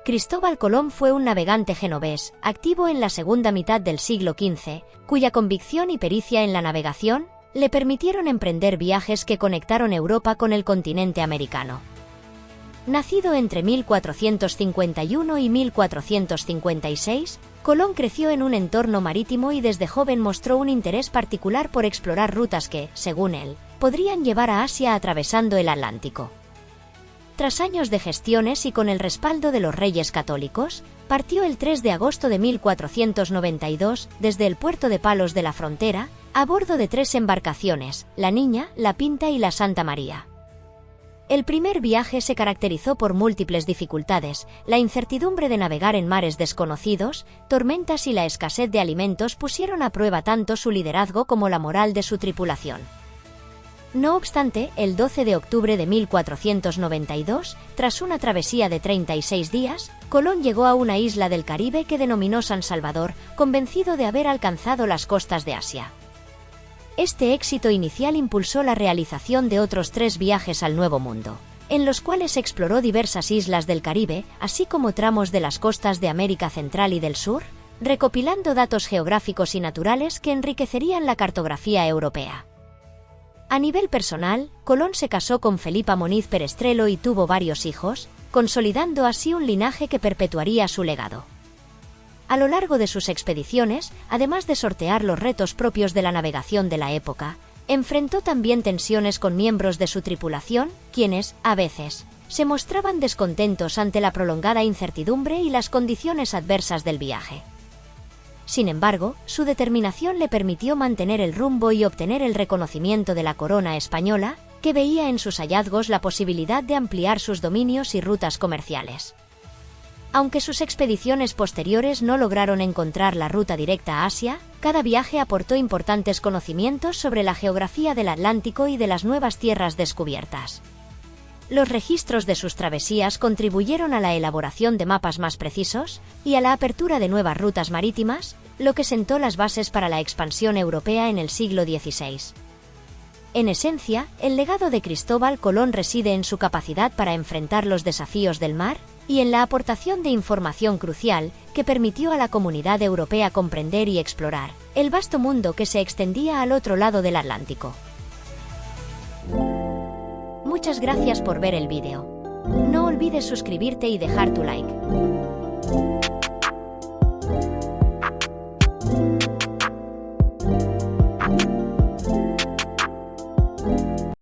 Cristóbal Colón fue un navegante genovés, activo en la segunda mitad del siglo XV, cuya convicción y pericia en la navegación le permitieron emprender viajes que conectaron Europa con el continente americano. Nacido entre 1451 y 1456, Colón creció en un entorno marítimo y desde joven mostró un interés particular por explorar rutas que, según él, podrían llevar a Asia atravesando el Atlántico. Tras años de gestiones y con el respaldo de los Reyes Católicos, partió el 3 de agosto de 1492 desde el puerto de Palos de la Frontera, a bordo de 3 embarcaciones, la Niña, la Pinta y la Santa María. El primer viaje se caracterizó por múltiples dificultades, la incertidumbre de navegar en mares desconocidos, tormentas y la escasez de alimentos pusieron a prueba tanto su liderazgo como la moral de su tripulación. No obstante, el 12 de octubre de 1492, tras una travesía de 36 días, Colón llegó a una isla del Caribe que denominó San Salvador, convencido de haber alcanzado las costas de Asia. Este éxito inicial impulsó la realización de otros 3 viajes al Nuevo Mundo, en los cuales exploró diversas islas del Caribe, así como tramos de las costas de América Central y del Sur, recopilando datos geográficos y naturales que enriquecerían la cartografía europea. A nivel personal, Colón se casó con Felipa Moniz Perestrelo y tuvo varios hijos, consolidando así un linaje que perpetuaría su legado. A lo largo de sus expediciones, además de sortear los retos propios de la navegación de la época, enfrentó también tensiones con miembros de su tripulación, quienes, a veces, se mostraban descontentos ante la prolongada incertidumbre y las condiciones adversas del viaje. Sin embargo, su determinación le permitió mantener el rumbo y obtener el reconocimiento de la corona española, que veía en sus hallazgos la posibilidad de ampliar sus dominios y rutas comerciales. Aunque sus expediciones posteriores no lograron encontrar la ruta directa a Asia, cada viaje aportó importantes conocimientos sobre la geografía del Atlántico y de las nuevas tierras descubiertas. Los registros de sus travesías contribuyeron a la elaboración de mapas más precisos y a la apertura de nuevas rutas marítimas, lo que sentó las bases para la expansión europea en el siglo XVI. En esencia, el legado de Cristóbal Colón reside en su capacidad para enfrentar los desafíos del mar y en la aportación de información crucial que permitió a la comunidad europea comprender y explorar el vasto mundo que se extendía al otro lado del Atlántico. Muchas gracias por ver el vídeo. No olvides suscribirte y dejar tu like.